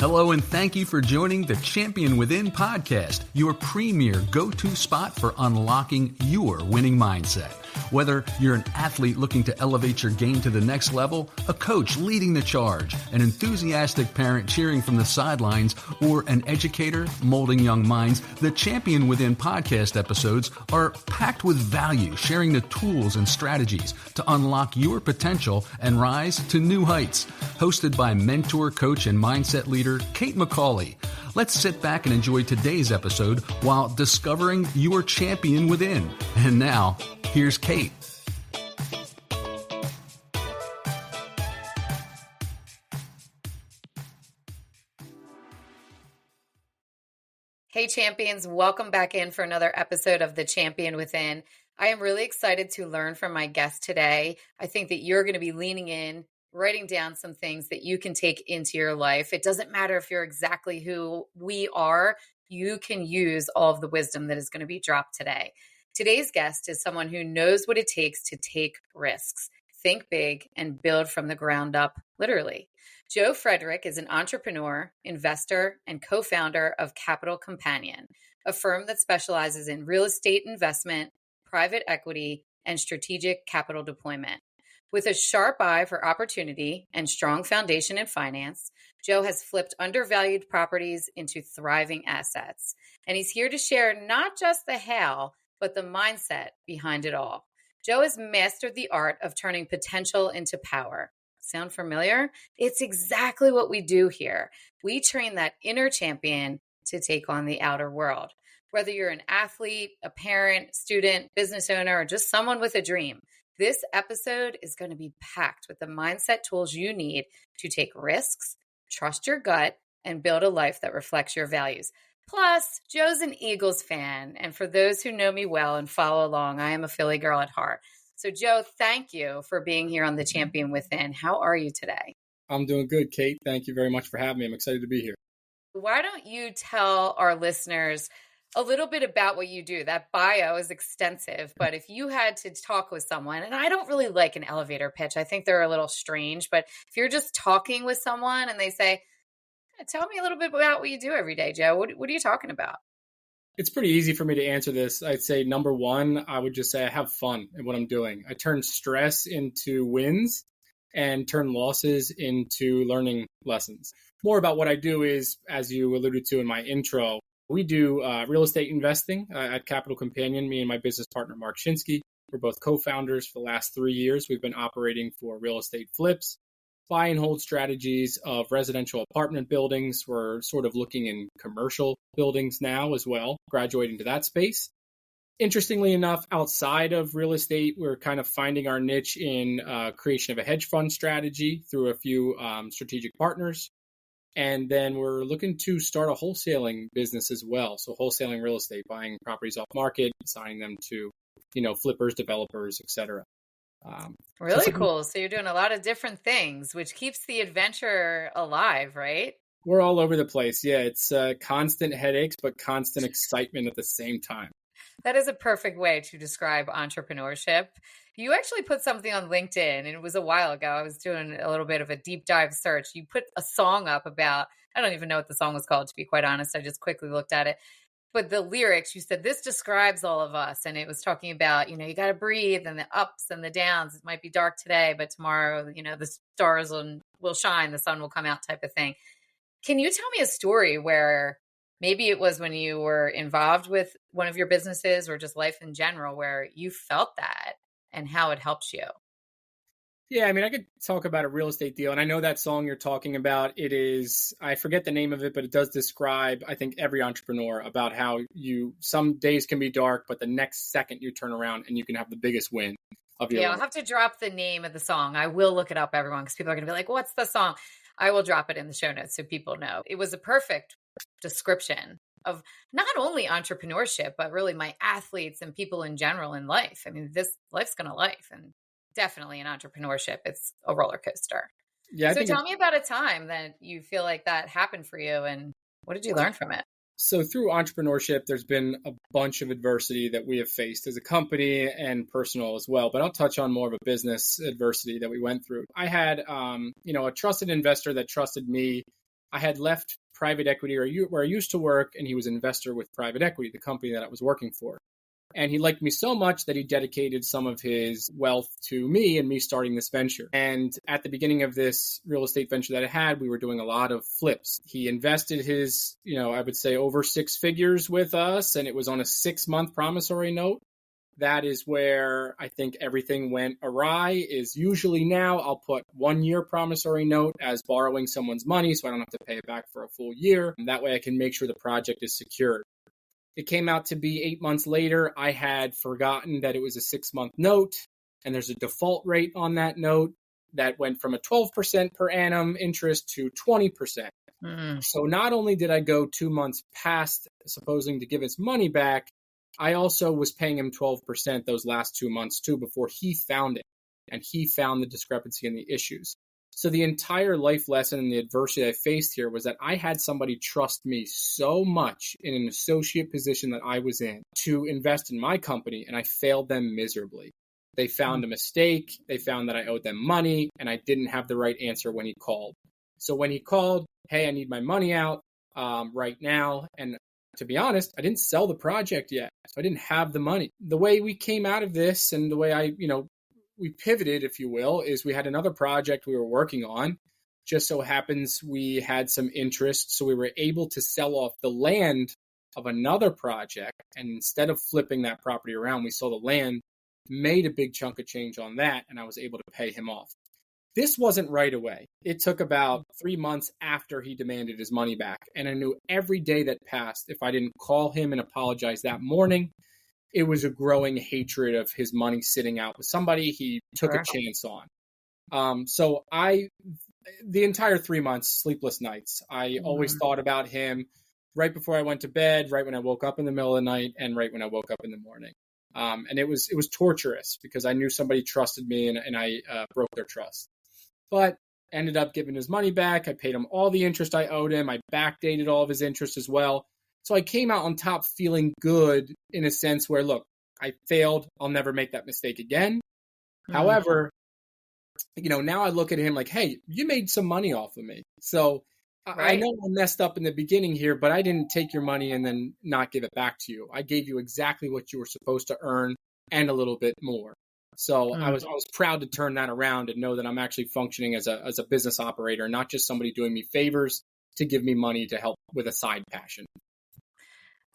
Hello, and thank you for joining the Champion Within podcast, your premier go-to spot for unlocking your winning mindset. Whether you're an athlete looking to elevate your game to the next level, a coach leading the charge, an enthusiastic parent cheering from the sidelines, or an educator molding young minds, the Champion Within podcast episodes are packed with value, sharing the tools and strategies to unlock your potential and rise to new heights. Hosted by mentor, coach, and mindset leader Kate McCauley. Let's sit back and enjoy today's episode while discovering your champion within. And now, here's Kate. Hey champions, welcome back in for another episode of The Champion Within. I am really excited to learn from my guest today. I think that you're going to be leaning in, writing down some things that you can take into your life. It doesn't matter if you're exactly who we are, you can use all of the wisdom that is going to be dropped today. Today's guest is someone who knows what it takes to take risks, think big, and build from the ground up, literally. Joe Frederick is an entrepreneur, investor, and co-founder of Capital Companion, a firm that specializes in real estate investment, private equity, and strategic capital deployment. With a sharp eye for opportunity and strong foundation in finance, Joe has flipped undervalued properties into thriving assets. And he's here to share not just the how, but the mindset behind it all. Joe has mastered the art of turning potential into power. Sound familiar? It's exactly what we do here. We train that inner champion to take on the outer world. Whether you're an athlete, a parent, student, business owner, or just someone with a dream, this episode is going to be packed with the mindset tools you need to take risks, trust your gut, and build a life that reflects your values. Plus, Joe's an Eagles fan, and for those who know me well and follow along, I am a Philly girl at heart. So, Joe, thank you for being here on The Champion Within. How are you today? I'm doing good, Kate. Thank you very much for having me. I'm excited to be here. Why don't you tell our listeners a little bit about what you do? That bio is extensive, but if you had to talk with someone, and I don't really like an elevator pitch, I think they're a little strange, but if you're just talking with someone and they say, tell me a little bit about what you do every day, Joe, what are you talking about? It's pretty easy for me to answer this. I'd say number one, I would just say I have fun in what I'm doing. I turn stress into wins and turn losses into learning lessons. More about what I do is, as you alluded to in my intro, we do real estate investing at Capital Companion, me and my business partner, Mark Shinsky. We're both co-founders for the last 3 years. We've been operating for real estate flips, buy and hold strategies of residential apartment buildings. We're sort of looking in commercial buildings now as well, graduating to that space. Interestingly enough, outside of real estate, we're kind of finding our niche in creation of a hedge fund strategy through a few strategic partners. And then we're looking to start a wholesaling business as well. So wholesaling real estate, buying properties off market, assigning them to, flippers, developers, et cetera. Really cool. So you're doing a lot of different things, which keeps the adventure alive, right? We're all over the place. Yeah, it's constant headaches, but constant excitement at the same time. That is a perfect way to describe entrepreneurship. You actually put something on LinkedIn, and it was a while ago. I was doing a little bit of a deep dive search. You put a song up about, I don't even know what the song was called, to be quite honest. I just quickly looked at it. But the lyrics, you said, this describes all of us. And it was talking about, you got to breathe and the ups and the downs. It might be dark today, but tomorrow, the stars will shine, the sun will come out type of thing. Can you tell me a story where maybe it was when you were involved with one of your businesses or just life in general where you felt that and how it helps you? Yeah, I could talk about a real estate deal. And I know that song you're talking about, it is, I forget the name of it, but it does describe, I think, every entrepreneur about how some days can be dark, but the next second you turn around and you can have the biggest win of your life. I'll have to drop the name of the song. I will look it up, everyone, because people are going to be like, what's the song? I will drop it in the show notes so people know. It was a perfect description of not only entrepreneurship, but really my athletes and people in general in life. This life's going to life, and definitely in entrepreneurship, it's a roller coaster. Yeah. So tell me about a time that you feel like that happened for you, and what did you learn from it? So through entrepreneurship, there's been a bunch of adversity that we have faced as a company and personal as well. But I'll touch on more of a business adversity that we went through. I had, a trusted investor that trusted me I had left private equity where I used to work, and he was an investor with private equity, the company that I was working for. And he liked me so much that he dedicated some of his wealth to me and me starting this venture. And at the beginning of this real estate venture that I had, we were doing a lot of flips. He invested his, I would say over 6 figures with us, and it was on a 6-month promissory note. That is where I think everything went awry. Is usually now I'll put 1-year promissory note as borrowing someone's money so I don't have to pay it back for a full year. And that way I can make sure the project is secured. It came out to be 8 months later. I had forgotten that it was a 6-month note, and there's a default rate on that note that went from a 12% per annum interest to 20%. So not only did I go 2 months past supposing to give his money back, I also was paying him 12% those last 2 months too before he found it, and he found the discrepancy and the issues. So the entire life lesson and the adversity I faced here was that I had somebody trust me so much in an associate position that I was in to invest in my company, and I failed them miserably. They found a mistake. They found that I owed them money, and I didn't have the right answer when he called. So when he called, hey, I need my money out right now. And to be honest, I didn't sell the project yet, so I didn't have the money. The way we came out of this and the way we pivoted, if you will, is we had another project we were working on. Just so happens we had some interest, so we were able to sell off the land of another project. And instead of flipping that property around, we sold the land, made a big chunk of change on that, and I was able to pay him off. This wasn't right away. It took about 3 months after he demanded his money back. And I knew every day that passed, if I didn't call him and apologize that morning, it was a growing hatred of his money sitting out with somebody he took a chance on. So the entire 3 months, sleepless nights, I always thought about him right before I went to bed, right when I woke up in the middle of the night, and right when I woke up in the morning. And it was torturous because I knew somebody trusted me and I broke their trust. But ended up giving his money back. I paid him all the interest I owed him. I backdated all of his interest as well. So I came out on top feeling good in a sense where, look, I failed. I'll never make that mistake again. However, now I look at him like, hey, you made some money off of me. So I know I messed up in the beginning here, but I didn't take your money and then not give it back to you. I gave you exactly what you were supposed to earn and a little bit more. So I was proud to turn that around and know that I'm actually functioning as a business operator, not just somebody doing me favors to give me money to help with a side passion.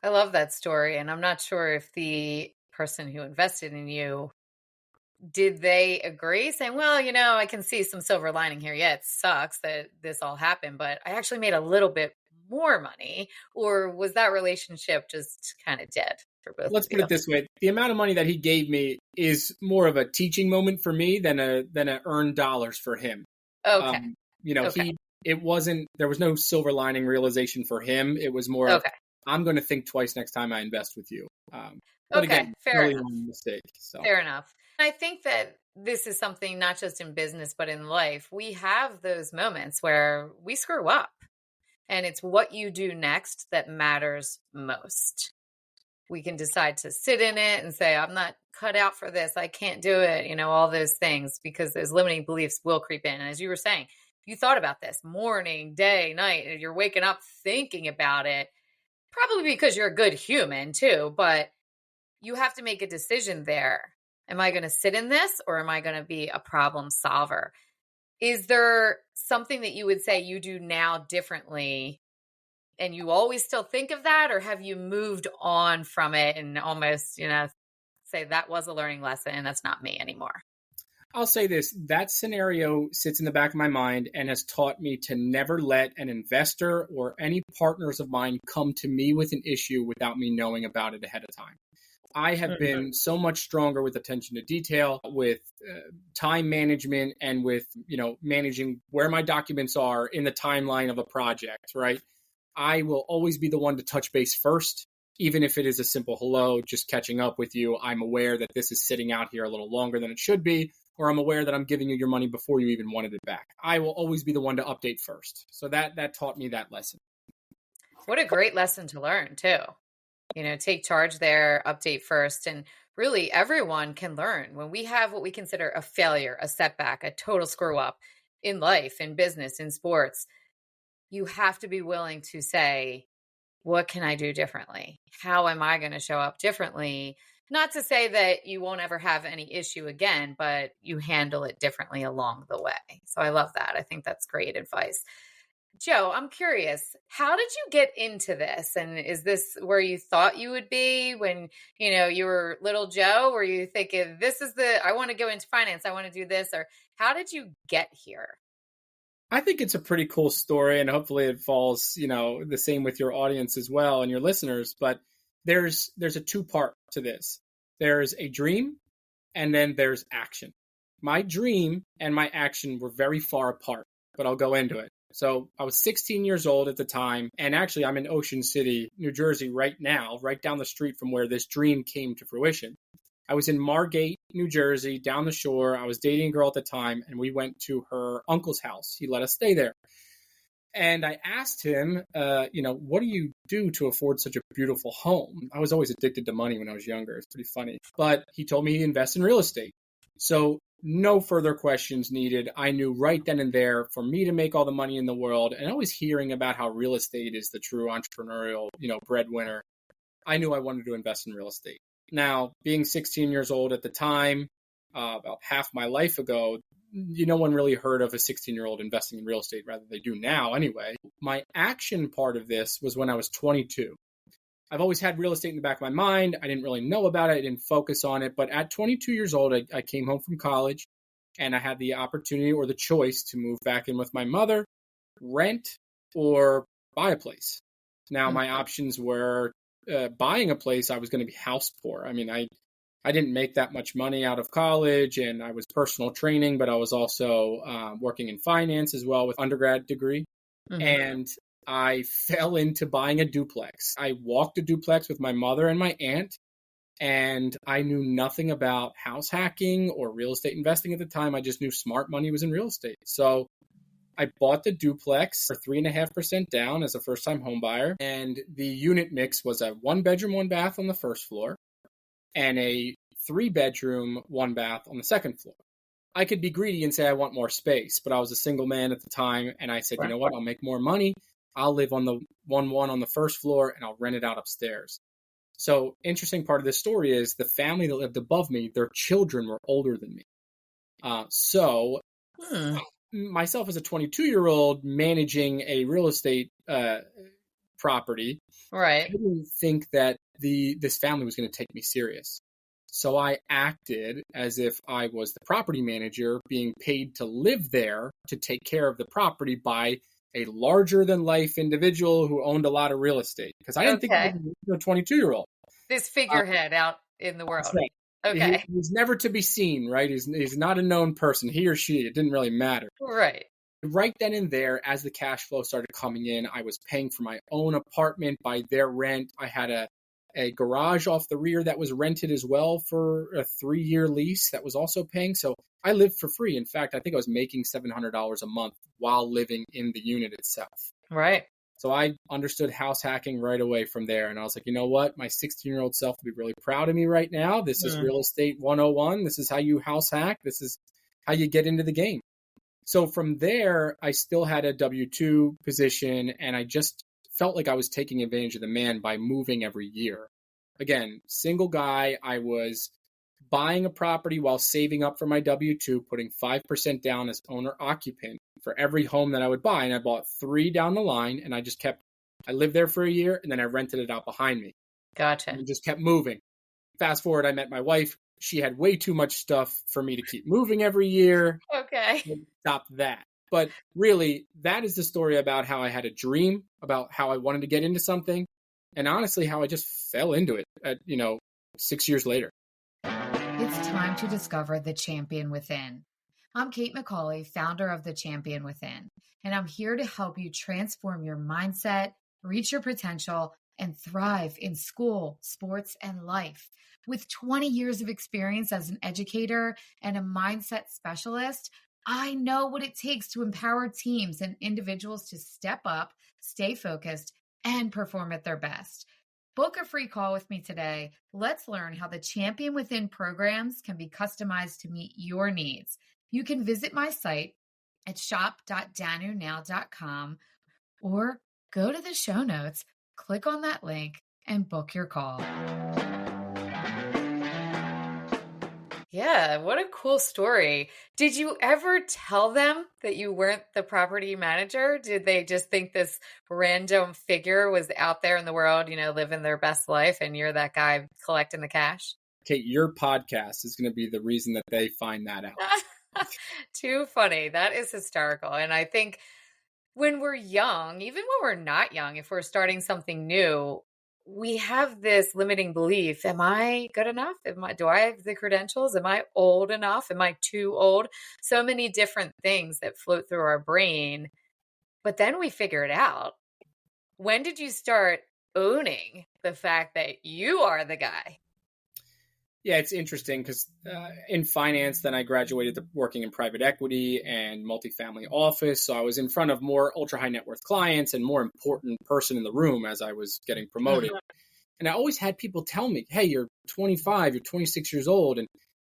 I love that story. And I'm not sure if the person who invested in you, did they agree saying, well, I can see some silver lining here. Yeah, it sucks that this all happened, but I actually made a little bit more money? Or was that relationship just kind of dead for both? Let's put it this way. The amount of money that he gave me is more of a teaching moment for me than a earned dollars for him. Okay. There was no silver lining realization for him. It was more of, I'm going to think twice next time I invest with you. But again, fair enough. Mistake. So. Fair enough. I think that this is something not just in business, but in life. We have those moments where we screw up, and it's what you do next that matters most. We can decide to sit in it and say, I'm not cut out for this. I can't do it. All those things, because those limiting beliefs will creep in. And as you were saying, if you thought about this morning, day, night, and you're waking up thinking about it, probably because you're a good human too, but you have to make a decision there. Am I going to sit in this, or am I going to be a problem solver? Is there something that you would say you do now differently, and you always still think of that, or have you moved on from it and almost, say that was a learning lesson and that's not me anymore? I'll say this, that scenario sits in the back of my mind and has taught me to never let an investor or any partners of mine come to me with an issue without me knowing about it ahead of time. I have been so much stronger with attention to detail, with time management, and with, managing where my documents are in the timeline of a project, right? I will always be the one to touch base first, even if it is a simple hello, just catching up with you. I'm aware that this is sitting out here a little longer than it should be, or I'm aware that I'm giving you your money before you even wanted it back. I will always be the one to update first. So that taught me that lesson. What a great lesson to learn too. Take charge there, update first. And really everyone can learn when we have what we consider a failure, a setback, a total screw up in life, in business, in sports. you have to be willing to say, what can I do differently? How am I going to show up differently? Not to say that you won't ever have any issue again, but you handle it differently along the way. So I love that. I think that's great advice. Joe, I'm curious, how did you get into this? And is this where you thought you would be when, you were little Joe? Were you thinking, I want to go into finance, I want to do this? Or how did you get here? I think it's a pretty cool story, and hopefully it falls, the same with your audience as well and your listeners. But there's a two-part to this. There's a dream, and then there's action. My dream and my action were very far apart, but I'll go into it. So I was 16 years old at the time, and actually I'm in Ocean City, New Jersey right now, right down the street from where this dream came to fruition. I was in Margate, New Jersey, down the shore. I was dating a girl at the time, and we went to her uncle's house. He let us stay there. And I asked him, what do you do to afford such a beautiful home? I was always addicted to money when I was younger. It's pretty funny. But he told me he invests in real estate. So no further questions needed. I knew right then and there for me to make all the money in the world. And I was hearing about how real estate is the true entrepreneurial, breadwinner. I knew I wanted to invest in real estate. Now, being 16 years old at the time, about half my life ago, no one really heard of a 16-year-old investing in real estate, rather they do now anyway. My action part of this was when I was 22. I've always had real estate in the back of my mind. I didn't really know about it. I didn't focus on it. But at 22 years old, I came home from college, and I had the opportunity or the choice to move back in with my mother, rent, or buy a place. Now, my options were buying a place. I was going to be house poor. I mean, I didn't make that much money out of college, and I was personal training, but I was also working in finance as well with undergrad degree. Mm-hmm. And I fell into buying a duplex. I walked a duplex with my mother and my aunt, and I knew nothing about house hacking or real estate investing at the time. I just knew smart money was in real estate. So I bought the duplex for 3.5% down as a first-time home buyer, and the unit mix was a 1-bedroom, 1-bath on the first floor and a 3-bedroom, 1-bath on the second floor. I could be greedy and say I want more space, but I was a single man at the time, and I said, You know what, I'll make more money. I'll live on the 1-1 on the first floor, and I'll rent it out upstairs. So interesting part of this story is the family that lived above me, their children were older than me. Myself as a 22-year-old managing a real estate property, right? I didn't think that this family was going to take me serious. So I acted as if I was the property manager being paid to live there to take care of the property by a larger-than-life individual who owned a lot of real estate. Because I didn't think I was a 22-year-old. This figurehead out in the world. Right. Okay. He's never to be seen, right? He's not a known person. He or she, it didn't really matter. Right. Right then and there, as the cash flow started coming in, I was paying for my own apartment by their rent. I had a garage off the rear that was rented as well for a 3-year lease that was also paying. So I lived for free. In fact, I think I was making $700 a month while living in the unit itself. Right. So I understood house hacking right away from there. And I was like, you know what? My 16-year-old self will be really proud of me right now. This is real estate 101. This is how you house hack. This is how you get into the game. So from there, I still had a W-2 position, and I just felt like I was taking advantage of the man by moving every year. Again, single guy, I was buying a property while saving up for my W-2, putting 5% down as owner-occupant for every home that I would buy. And I bought 3 down the line, and I lived there for a year, and then I rented it out behind me. Gotcha. And just kept moving. Fast forward, I met my wife. She had way too much stuff for me to keep moving every year. Okay. Stop that. But really, that is the story about how I had a dream, about how I wanted to get into something, and honestly, how I just fell into it at, 6 years later. It's time to discover the champion within. I'm Kate McCauley, founder of The Champion Within, and I'm here to help you transform your mindset, reach your potential, and thrive in school, sports, and life. With 20 years of experience as an educator and a mindset specialist, I know what it takes to empower teams and individuals to step up, stay focused, and perform at their best. Book a free call with me today. Let's learn how the Champion Within programs can be customized to meet your needs. You can visit my site at shop.danunow.com or go to the show notes, click on that link, and book your call. Yeah, what a cool story. Did you ever tell them that you weren't the property manager? Did they just think this random figure was out there in the world, living their best life, and you're that guy collecting the cash? Kate, your podcast is going to be the reason that they find that out. Too funny. That is hysterical. And I think when we're young, even when we're not young, if we're starting something new, we have this limiting belief. Am I good enough? Do I have the credentials? Am I old enough? Am I too old? So many different things that float through our brain. But then we figure it out. When did you start owning the fact that you are the guy? Yeah, it's interesting because in finance, then I graduated to working in private equity and multifamily office. So I was in front of more ultra high net worth clients and more important person in the room as I was getting promoted. And I always had people tell me, hey, you're 25, you're 26 years old, and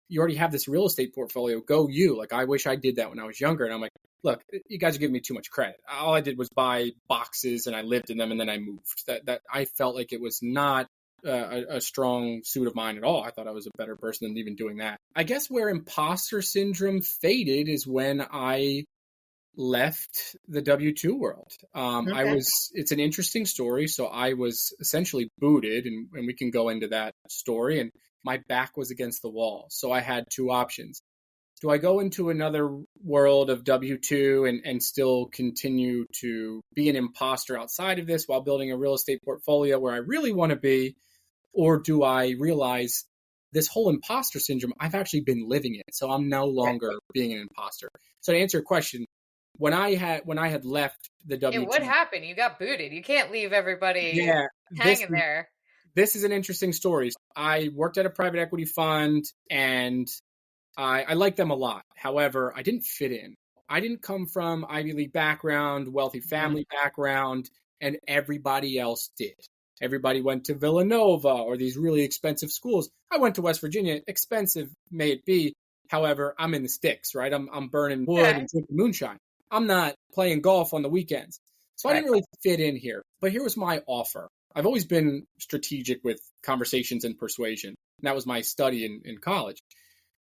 you already have this real estate portfolio. Go you. Like, I wish I did that when I was younger. And I'm like, look, you guys are giving me too much credit. All I did was buy boxes and I lived in them and then I moved. That I felt like it was not a strong suit of mine at all. I thought I was a better person than even doing that. I guess where imposter syndrome faded is when I left the W-2 world. Okay. It's an interesting story. So I was essentially booted, and we can go into that story, and my back was against the wall. So I had two options. Do I go into another world of W-2 and still continue to be an imposter outside of this while building a real estate portfolio where I really want to be? Or do I realize this whole imposter syndrome, I've actually been living it. So I'm no longer being an imposter. So to answer your question, when I had left the W-2. Yeah, what happened? You got booted. You can't leave everybody hanging there. This is an interesting story. I worked at a private equity fund and I liked them a lot. However, I didn't fit in. I didn't come from Ivy League background, wealthy family background, and everybody else did. Everybody went to Villanova or these really expensive schools. I went to West Virginia. Expensive may it be. However, I'm in the sticks, right? I'm burning wood and drinking moonshine. I'm not playing golf on the weekends. So I didn't really fit in here. But here was my offer. I've always been strategic with conversations and persuasion. And that was my study in college.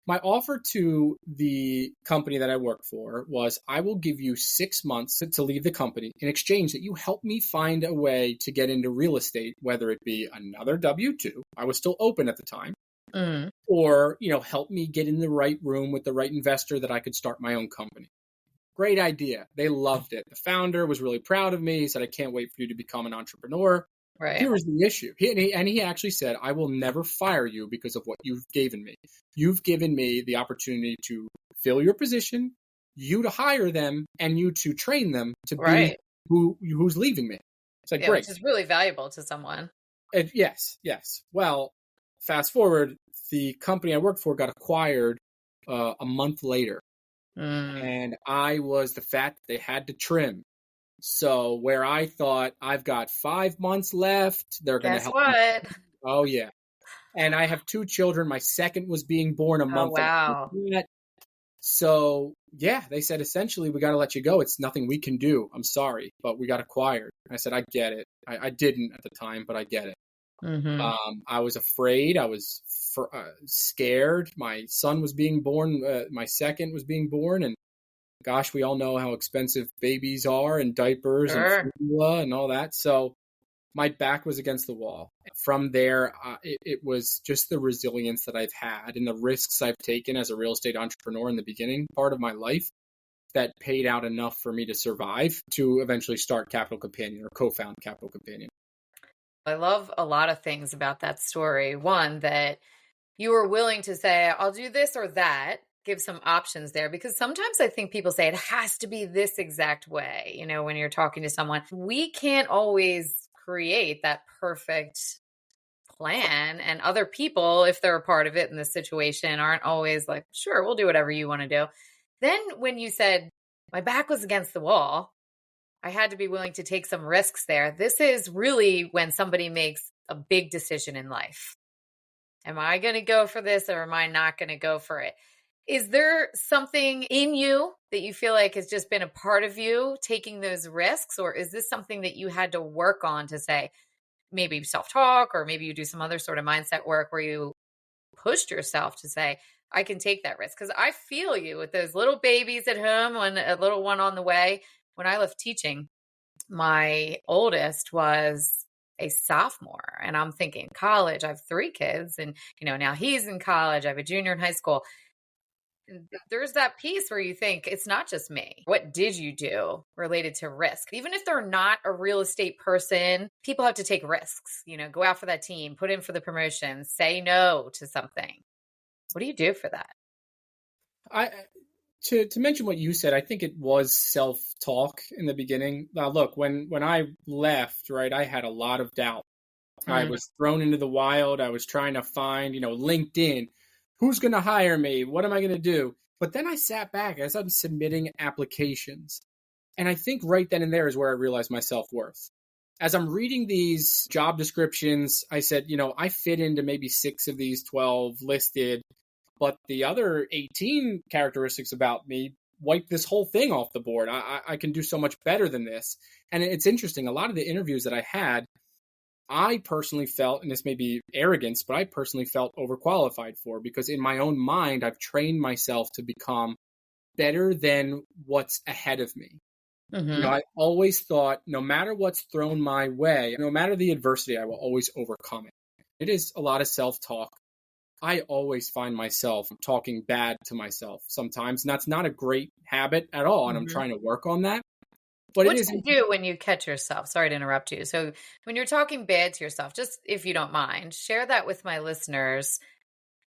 My offer to the company that I work for was, I will give you 6 months to leave the company in exchange that you help me find a way to get into real estate, whether it be another W-2, I was still open at the time, or, help me get in the right room with the right investor that I could start my own company. Great idea. They loved it. The founder was really proud of me. He said, I can't wait for you to become an entrepreneur. Right. Here was the issue. He actually said, I will never fire you because of what you've given me. You've given me the opportunity to fill your position, you to hire them, and you to train them to be who's leaving me. It's like, great. Which is really valuable to someone. Yes. Well, fast forward, the company I worked for got acquired a month later. And I was the fat they had to trim. So where I thought I've got 5 months left, they're going to help me. Oh, yeah. And I have 2 children. My second was being born a month wow. after that. So, yeah, they said, essentially, we got to let you go. It's nothing we can do. I'm sorry, but we got acquired. I said, I get it. I didn't at the time, but I get it. I was afraid. I was scared. My son was being born. My second was being born. And gosh, we all know how expensive babies are, and diapers and formula and all that. So my back was against the wall. From there, it was just the resilience that I've had and the risks I've taken as a real estate entrepreneur in the beginning part of my life that paid out enough for me to survive to eventually start Capital Companion or co-found Capital Companion. I love a lot of things about that story. One, that you were willing to say, I'll do this or that, give some options there, because sometimes I think people say it has to be this exact way. When you're talking to someone, we can't always create that perfect plan, and other people, if they're a part of it in this situation, aren't always like, sure, we'll do whatever you want to do. Then when you said my back was against the wall, I had to be willing to take some risks there. This is really when somebody makes a big decision in life. Am I going to go for this or am I not going to go for it? Is there something in you that you feel like has just been a part of you taking those risks? Or is this something that you had to work on to say, maybe self-talk, or maybe you do some other sort of mindset work where you pushed yourself to say, I can take that risk? Because I feel you with those little babies at home and a little one on the way. When I left teaching, my oldest was a sophomore, and I'm thinking college. I have 3 kids, and now he's in college. I have a junior in high school. There's that piece where you think it's not just me. What did you do related to risk? Even if they're not a real estate person, people have to take risks, go out for that team, put in for the promotion, say no to something. What do you do for that? To mention what you said, I think it was self-talk in the beginning. Now, look, when I left, right, I had a lot of doubt. I was thrown into the wild. I was trying to find, LinkedIn. Who's going to hire me? What am I going to do? But then I sat back as I'm submitting applications. And I think right then and there is where I realized my self-worth. As I'm reading these job descriptions, I said, I fit into maybe 6 of these 12 listed, but the other 18 characteristics about me wipe this whole thing off the board. I can do so much better than this. And it's interesting. A lot of the interviews that I had, I personally felt, and this may be arrogance, but I personally felt overqualified for, because in my own mind, I've trained myself to become better than what's ahead of me. I always thought, no matter what's thrown my way, no matter the adversity, I will always overcome it. It is a lot of self-talk. I always find myself talking bad to myself sometimes, and that's not a great habit at all, and I'm trying to work on that. But what do you do when you catch yourself? Sorry to interrupt you. So when you're talking bad to yourself, just if you don't mind, share that with my listeners.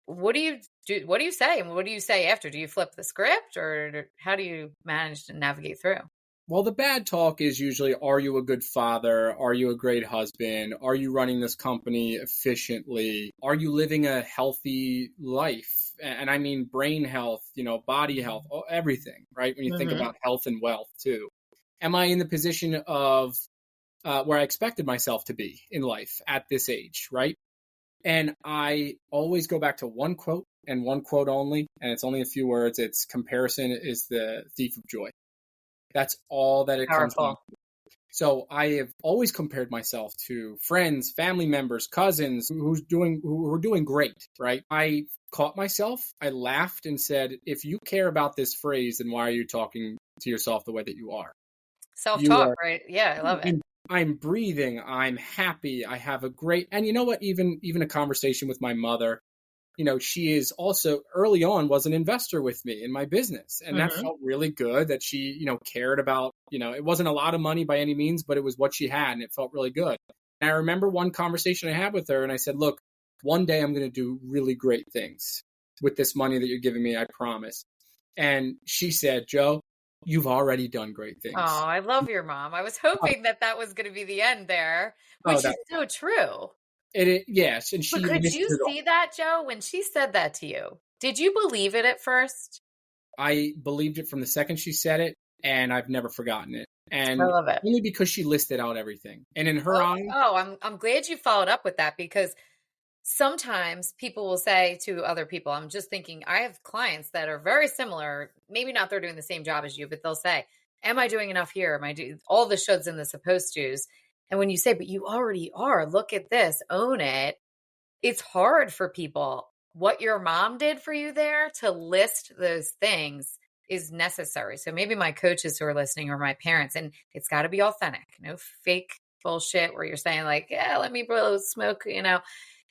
What do you do? What do you say? And what do you say after? Do you flip the script, or how do you manage to navigate through? Well, the bad talk is usually, are you a good father? Are you a great husband? Are you running this company efficiently? Are you living a healthy life? And I mean brain health, body health, everything, right? When you think about health and wealth too. Am I in the position of where I expected myself to be in life at this age, right? And I always go back to one quote and one quote only, and it's only a few words. It's comparison is the thief of joy. That's all that it comes down to. So I have always compared myself to friends, family members, cousins who are doing great, right? I caught myself. I laughed and said, if you care about this phrase, then why are you talking to yourself the way that you are? Self-talk, right? Yeah, I love it. I'm breathing. I'm happy. I have a great, and you know what? Even a conversation with my mother, she is also early on was an investor with me in my business. And that felt really good that she, cared about, it wasn't a lot of money by any means, but it was what she had. And it felt really good. And I remember one conversation I had with her, and I said, look, one day I'm going to do really great things with this money that you're giving me. I promise. And she said, Joe, you've already done great things. Oh, I love your mom. I was hoping that was going to be the end there, which is so true. Yes. And but could you see that, Joe, when she said that to you? Did you believe it at first? I believed it from the second she said it, and I've never forgotten it. And I love it. Only because she listed out everything. And in her eyes... Oh, I'm glad you followed up with that, because sometimes people will say to other people, I'm just thinking, I have clients that are very similar. Maybe not they're doing the same job as you, but they'll say, am I doing enough here? Am I doing all the shoulds and the supposed tos? And when you say, but you already are, look at this, own it. It's hard for people. What your mom did for you there to list those things is necessary. So maybe my coaches who are listening or my parents, and it's got to be authentic, no fake bullshit where you're saying like, yeah, let me blow smoke,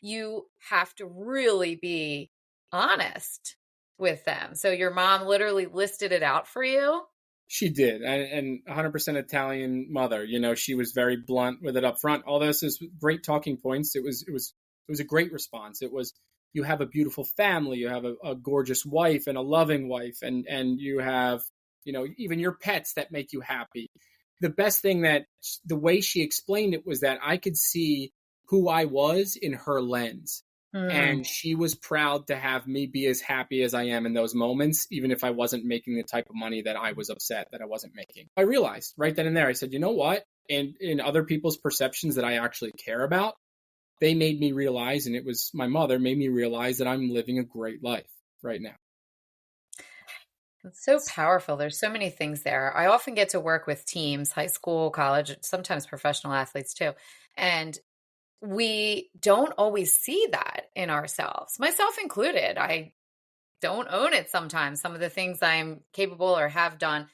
you have to really be honest with them. So your mom literally listed it out for you. She did. And 100% Italian mother, she was very blunt with it up front. All this is great talking points. It was a great response. It was, you have a beautiful family, you have a gorgeous wife and a loving wife, and you have, even your pets that make you happy. The best thing that the way she explained it was that I could see who I was in her lens. And she was proud to have me be as happy as I am in those moments, even if I wasn't making the type of money that I was upset that I wasn't making. I realized right then and there, I said, you know what? And in other people's perceptions that I actually care about, they made me realize, and it was my mother made me realize that I'm living a great life right now. It's so powerful. There's so many things there. I often get to work with teams, high school, college, sometimes professional athletes too. And we don't always see that in ourselves, myself included. I don't own it sometimes, some of the things I'm capable or have done.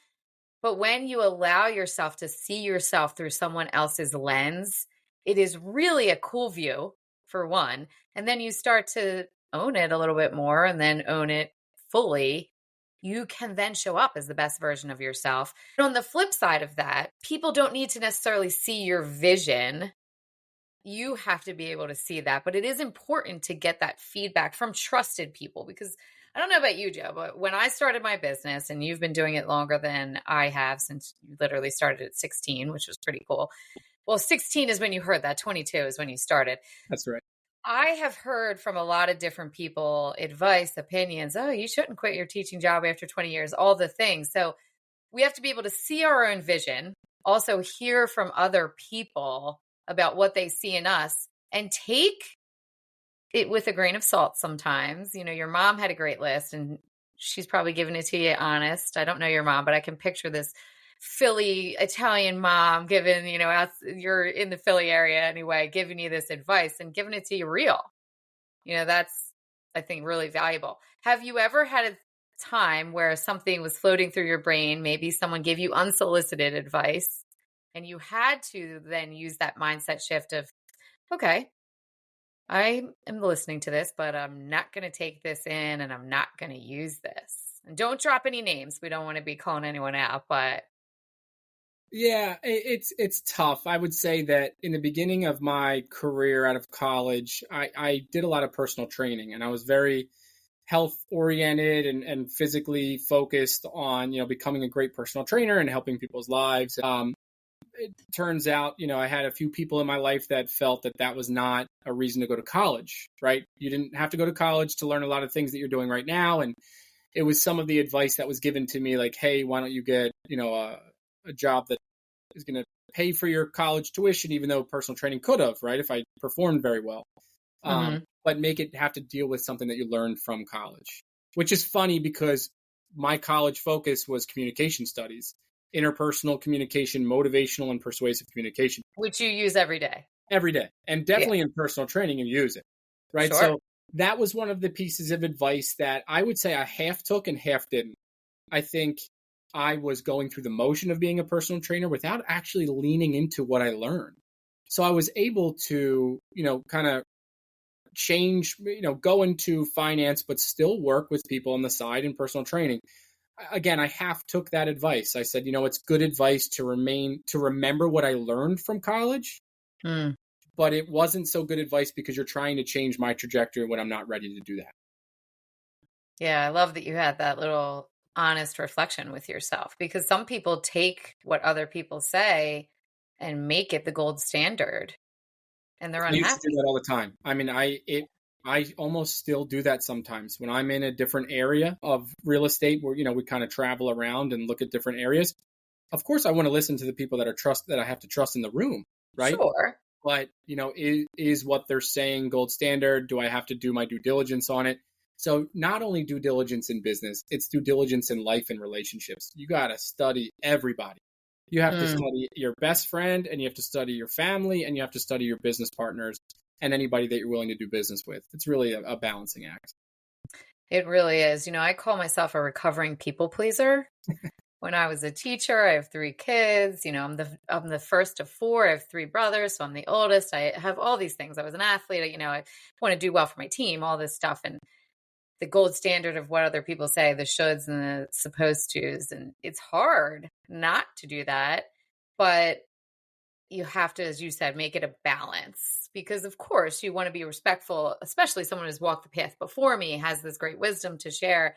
But when you allow yourself to see yourself through someone else's lens, it is really a cool view, for one. And then you start to own it a little bit more and then own it fully. You can then show up as the best version of yourself. And on the flip side of that, people don't need to necessarily see your vision. You have to be able to see that. But it is important to get that feedback from trusted people, because I don't know about you, Joe, but when I started my business, and you've been doing it longer than I have, since you literally started at 16, which was pretty cool. Well, 16 is when you heard that. 22 is when you started. That's right. I have heard from a lot of different people, advice, opinions. Oh, you shouldn't quit your teaching job after 20 years, all the things. So we have to be able to see our own vision, also hear from other people about what they see in us, and take it with a grain of salt sometimes. You know, your mom had a great list, and she's probably giving it to you honest. I don't know your mom, but I can picture this Philly Italian mom giving, you're in the Philly area anyway, giving you this advice and giving it to you real. That's, I think, really valuable. Have you ever had a time where something was floating through your brain, maybe someone gave you unsolicited advice, and you had to then use that mindset shift of, okay, I am listening to this, but I'm not going to take this in, and I'm not going to use this. And don't drop any names. We don't want to be calling anyone out, but yeah, it's tough. I would say that in the beginning of my career out of college, I did a lot of personal training, and I was very health oriented and physically focused on, becoming a great personal trainer and helping people's lives. It turns out, I had a few people in my life that felt that was not a reason to go to college, right? You didn't have to go to college to learn a lot of things that you're doing right now. And it was some of the advice that was given to me, like, hey, why don't you get, a job that is going to pay for your college tuition, even though personal training could have, right? If I performed very well, but make it have to deal with something that you learned from college, which is funny because my college focus was communication studies. Interpersonal communication, motivational and persuasive communication. Which you use every day. Every day. And definitely in personal training, you use it. Right. Sure. So that was one of the pieces of advice that I would say I half took and half didn't. I think I was going through the motion of being a personal trainer without actually leaning into what I learned. So I was able to, kind of change, go into finance, but still work with people on the side in personal training. Again, I half took that advice. I said, it's good advice to remember what I learned from college, but it wasn't so good advice because you're trying to change my trajectory when I'm not ready to do that. Yeah, I love that you had that little honest reflection with yourself, because some people take what other people say and make it the gold standard, and they're unhappy. I used to do that all the time. I mean, I almost still do that sometimes when I'm in a different area of real estate where, we kind of travel around and look at different areas. Of course, I want to listen to the people that I have to trust in the room, right? Sure. But, is what they're saying gold standard? Do I have to do my due diligence on it? So not only due diligence in business, it's due diligence in life and relationships. You got to study everybody. You have to study your best friend, and you have to study your family, and you have to study your business partners and anybody that you're willing to do business with. It's really a balancing act. It really is. I call myself a recovering people pleaser. When I was a teacher, I have 3 kids. I'm the first of 4. I have 3 brothers, so I'm the oldest. I have all these things. I was an athlete. I want to do well for my team, all this stuff. And the gold standard of what other people say, the shoulds and the supposed tos. And it's hard not to do that. But you have to, as you said, make it a balance, because of course you want to be respectful, especially someone who's walked the path before me, has this great wisdom to share,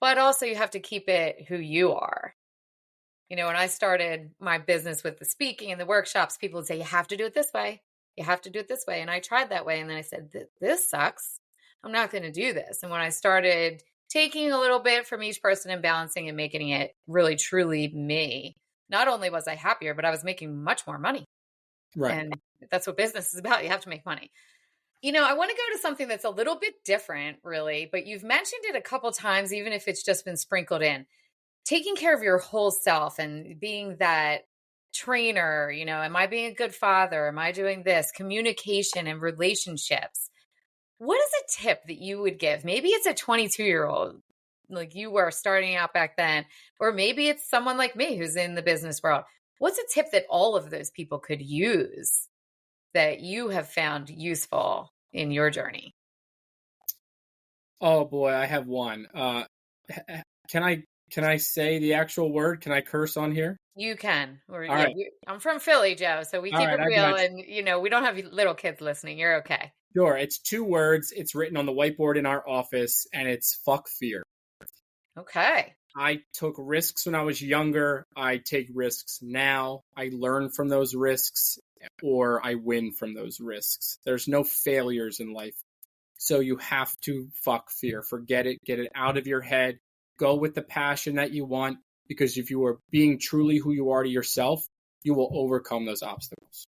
but also you have to keep it who you are. When I started my business with the speaking and the workshops, people would say, you have to do it this way. You have to do it this way. And I tried that way. And then I said, this sucks. I'm not going to do this. And when I started taking a little bit from each person and balancing and making it really, truly me, not only was I happier, but I was making much more money. Right. And that's what business is about. You have to make money. I want to go to something that's a little bit different, really, but you've mentioned it a couple times, even if it's just been sprinkled in. taking care of your whole self and being that trainer, am I being a good father? Am I doing this? Communication and relationships. What is a tip that you would give? Maybe it's a 22-year-old, like you were starting out back then, or maybe it's someone like me who's in the business world. What's a tip that all of those people could use that you have found useful in your journey? Oh boy, I have one. Can I say the actual word? Can I curse on here? You can. All right. I'm from Philly, Joe, so we All keep right, it I real, got you. and we don't have little kids listening. You're okay. Sure. It's 2 words. It's written on the whiteboard in our office, and it's fuck fear. Okay. I took risks when I was younger. I take risks now. I learn from those risks, or I win from those risks. There's no failures in life. So you have to fuck fear. Forget it. Get it out of your head. Go with the passion that you want, because if you are being truly who you are to yourself, you will overcome those obstacles.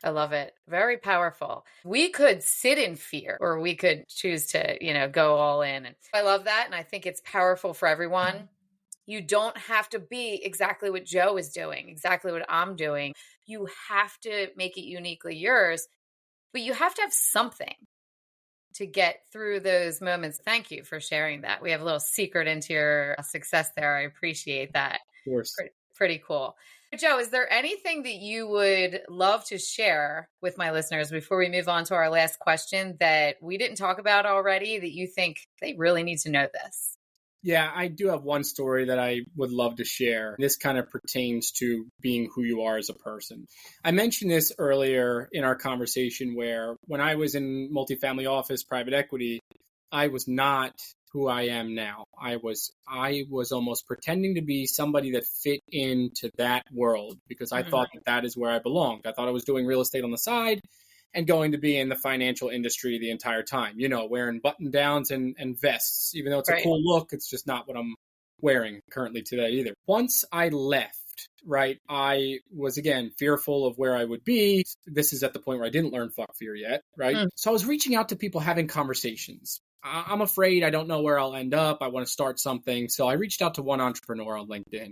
I love it. Very powerful. We could sit in fear, or we could choose to, go all in. And I love that. And I think it's powerful for everyone. You don't have to be exactly what Joe is doing, exactly what I'm doing. You have to make it uniquely yours, but you have to have something to get through those moments. Thank you for sharing that. We have a little secret into your success there. I appreciate that. Of course. Pretty cool. Joe, is there anything that you would love to share with my listeners before we move on to our last question that we didn't talk about already that you think they really need to know this? Yeah, I do have one story that I would love to share. This kind of pertains to being who you are as a person. I mentioned this earlier in our conversation where when I was in multifamily office, private equity, I was not who I am now. I was almost pretending to be somebody that fit into that world because I thought that is where I belonged. I thought I was doing real estate on the side and going to be in the financial industry the entire time, wearing button downs and vests. Even though it's a cool look, it's just not what I'm wearing currently today either. Once I left, right, I was again fearful of where I would be. This is at the point where I didn't learn fuck fear yet, right? So I was reaching out to people, having conversations. I'm afraid I don't know where I'll end up. I want to start something. So I reached out to one entrepreneur on LinkedIn,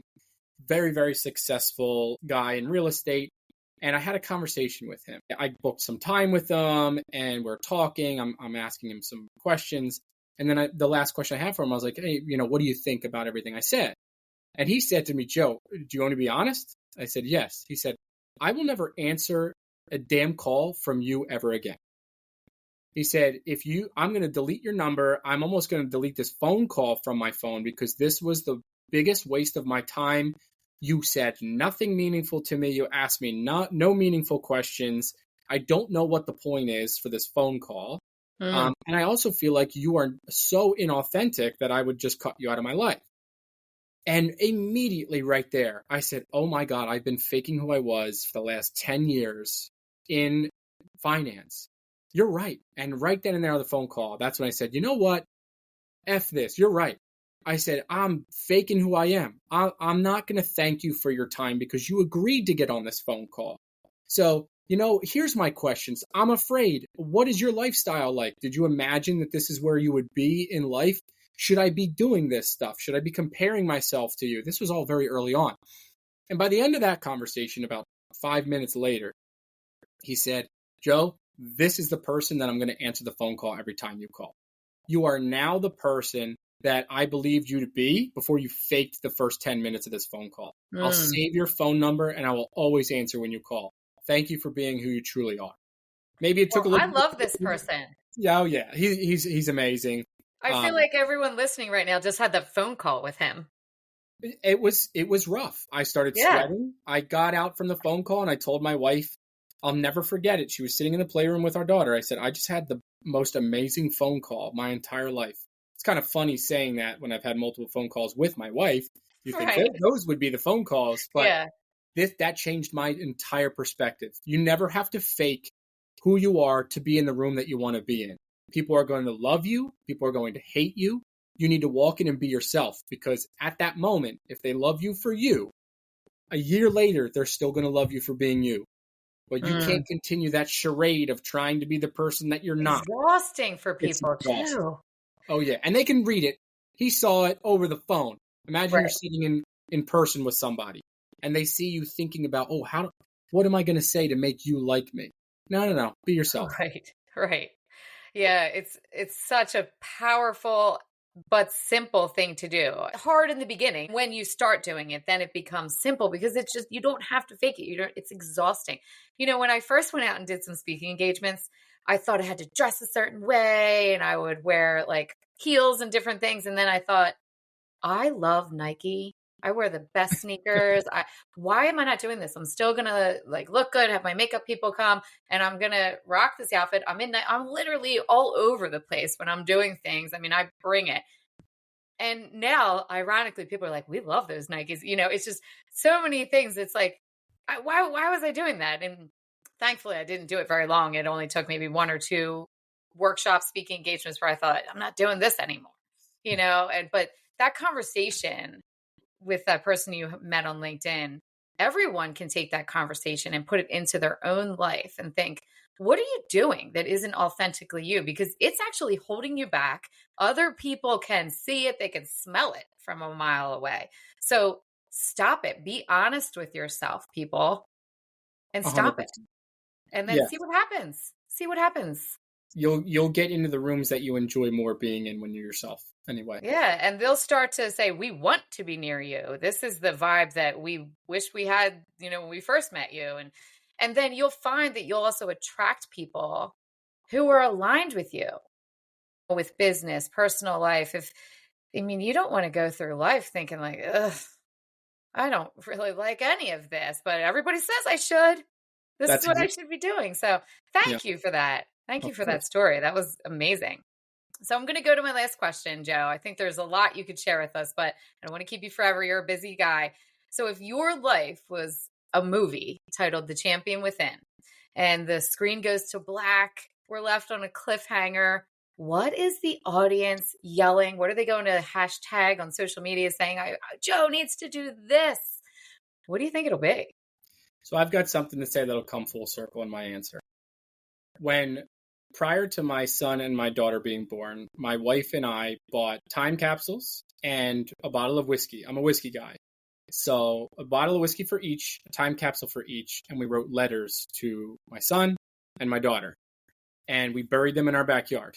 very, very successful guy in real estate. And I had a conversation with him. I booked some time with him and we're talking. I'm asking him some questions. And then the last question I had for him, I was like, hey, what do you think about everything I said? And he said to me, Joe, do you want to be honest? I said, yes. He said, I will never answer a damn call from you ever again. He said, I'm going to delete your number. I'm almost going to delete this phone call from my phone because this was the biggest waste of my time. You said nothing meaningful to me. You asked me no meaningful questions. I don't know what the point is for this phone call. And I also feel like you are so inauthentic that I would just cut you out of my life. And immediately right there, I said, oh my God, I've been faking who I was for the last 10 years in finance. You're right. And right then and there on the phone call, that's when I said, you know what? F this. You're right. I said, I'm faking who I am. I'm not going to thank you for your time because you agreed to get on this phone call. So, here's my questions. I'm afraid. What is your lifestyle like? Did you imagine that this is where you would be in life? Should I be doing this stuff? Should I be comparing myself to you? This was all very early on. And by the end of that conversation, about 5 minutes later, he said, Joe, this is the person that I'm going to answer the phone call every time you call. You are now the person that I believed you to be before you faked the first 10 minutes of this phone call. I'll save your phone number and I will always answer when you call. Thank you for being who you truly are. Maybe it took a little. I love this person. Yeah, oh yeah, he's amazing. I feel like everyone listening right now just had that phone call with him. It was rough. I started sweating. I got out from the phone call and I told my wife, I'll never forget it. She was sitting in the playroom with our daughter. I said, I just had the most amazing phone call my entire life. It's kind of funny saying that when I've had multiple phone calls with my wife. You think those would be the phone calls, but that changed my entire perspective. You never have to fake who you are to be in the room that you want to be in. People are going to love you. People are going to hate you. You need to walk in and be yourself because at that moment, if they love you for you, a year later, they're still going to love you for being you. But you can't continue that charade of trying to be the person that you're not. Exhausting for people too. Oh, yeah. And they can read it. He saw it over the phone. Imagine you're Right. sitting in person with somebody and they see you thinking about, oh, what am I going to say to make you like me? No. Be yourself. Right. Right. Yeah, it's such a powerful but simple thing to do. Hard in the beginning. When you start doing it, then it becomes simple because it's just you don't have to fake it. You don't it's exhausting. When I first went out and did some speaking engagements, I thought I had to dress a certain way and I would wear like heels and different things and then I thought I love Nike. I wear the best sneakers. Why am I not doing this? I'm still gonna like look good, have my makeup people come, and I'm gonna rock this outfit. I'm literally all over the place when I'm doing things. I mean, I bring it. And now, ironically, people are like, "We love those Nikes." It's just so many things. It's like, why was I doing that? And thankfully, I didn't do it very long. It only took maybe one or two workshop speaking engagements where I thought, I'm not doing this anymore. But that conversation with that person you met on LinkedIn, everyone can take that conversation and put it into their own life and think, what are you doing that isn't authentically you? Because it's actually holding you back. Other people can see it, they can smell it from a mile away. So stop it. Be honest with yourself, people, and stop it. 100%. And then Yeah. see what happens. See what happens. You'll get into the rooms that you enjoy more being in when you're yourself anyway. Yeah, and they'll start to say, we want to be near you. This is the vibe that we wish we had, when we first met you. And then you'll find that you'll also attract people who are aligned with you with business, personal life. You don't want to go through life thinking like, ugh, I don't really like any of this, but everybody says I should. This is what I should be doing. So thank you for that. Thank you for that story. That was amazing. So I'm going to go to my last question, Joe. I think there's a lot you could share with us, but I don't want to keep you forever. You're a busy guy. So if your life was a movie titled The Champion Within and the screen goes to black, we're left on a cliffhanger, what is the audience yelling? What are they going to hashtag on social media saying, Joe needs to do this? What do you think it'll be? So I've got something to say that'll come full circle in my answer. Prior to my son and my daughter being born, my wife and I bought time capsules and a bottle of whiskey. I'm a whiskey guy. So a bottle of whiskey for each, a time capsule for each, and we wrote letters to my son and my daughter. And we buried them in our backyard.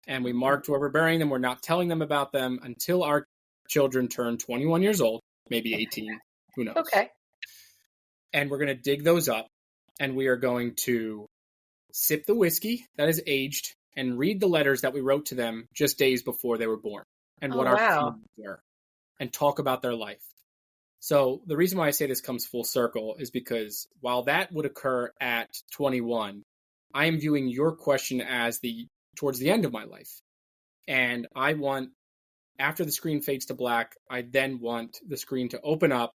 And we marked where we're burying them. We're not telling them about them until our children turn 21 years old, maybe 18, who knows. Okay. And we're going to dig those up, and we are going to sip the whiskey that is aged and read the letters that we wrote to them just days before they were born and what our feelings were and talk about their life. So the reason why I say this comes full circle is because while that would occur at 21, I am viewing your question as towards the end of my life. And I want, after the screen fades to black, I then want the screen to open up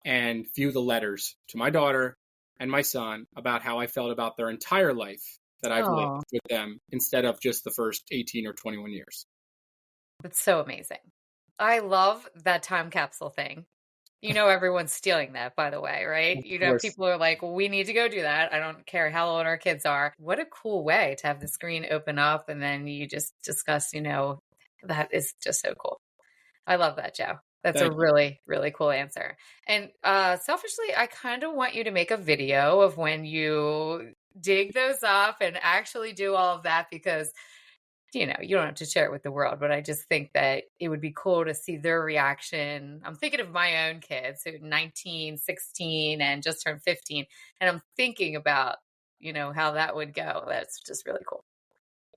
and view the letters to my daughter and my son about how I felt about their entire life that I've lived with them instead of just the first 18 or 21 years. That's so amazing. I love that time capsule thing. Everyone's stealing that, by the way, right? People are like, well, we need to go do that. I don't care how old our kids are. What a cool way to have the screen open up and then you just discuss, that is just so cool. I love that, Joe. That's a really, really cool answer. And selfishly, I kind of want you to make a video of when you dig those up and actually do all of that because, you don't have to share it with the world, but I just think that it would be cool to see their reaction. I'm thinking of my own kids who 19, 16, and just turned 15. And I'm thinking about, how that would go. That's just really cool.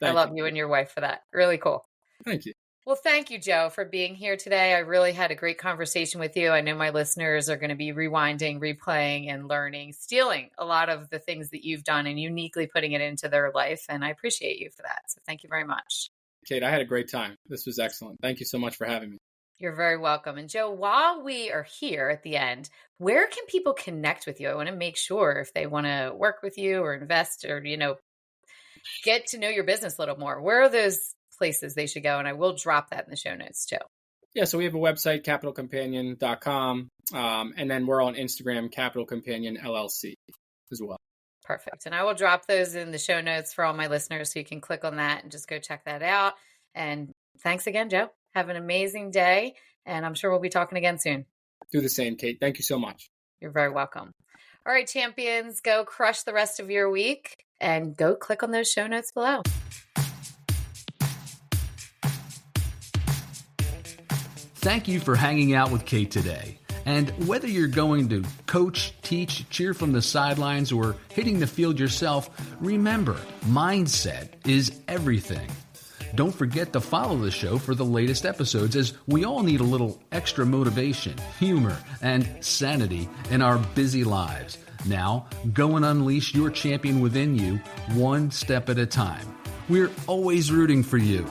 I love you and your wife for that. Really cool. Thank you. Well, thank you, Joe, for being here today. I really had a great conversation with you. I know my listeners are going to be rewinding, replaying, and learning, stealing a lot of the things that you've done and uniquely putting it into their life. And I appreciate you for that. So thank you very much. Kate, I had a great time. This was excellent. Thank you so much for having me. You're very welcome. And Joe, while we are here at the end, where can people connect with you? I want to make sure if they want to work with you or invest or, get to know your business a little more. Where are those places they should go? And I will drop that in the show notes too. Yeah, so we have a website, capitalcompanion.com. And then we're on Instagram, Capital Companion LLC as well. Perfect. And I will drop those in the show notes for all my listeners so you can click on that and just go check that out. And thanks again, Joe. Have an amazing day. And I'm sure we'll be talking again soon. Do the same, Kate. Thank you so much. You're very welcome. All right, champions, go crush the rest of your week and go click on those show notes below. Thank you for hanging out with Kate today. And whether you're going to coach, teach, cheer from the sidelines, or hitting the field yourself, remember, mindset is everything. Don't forget to follow the show for the latest episodes, as we all need a little extra motivation, humor, and sanity in our busy lives. Now, go and unleash your champion within you, one step at a time. We're always rooting for you.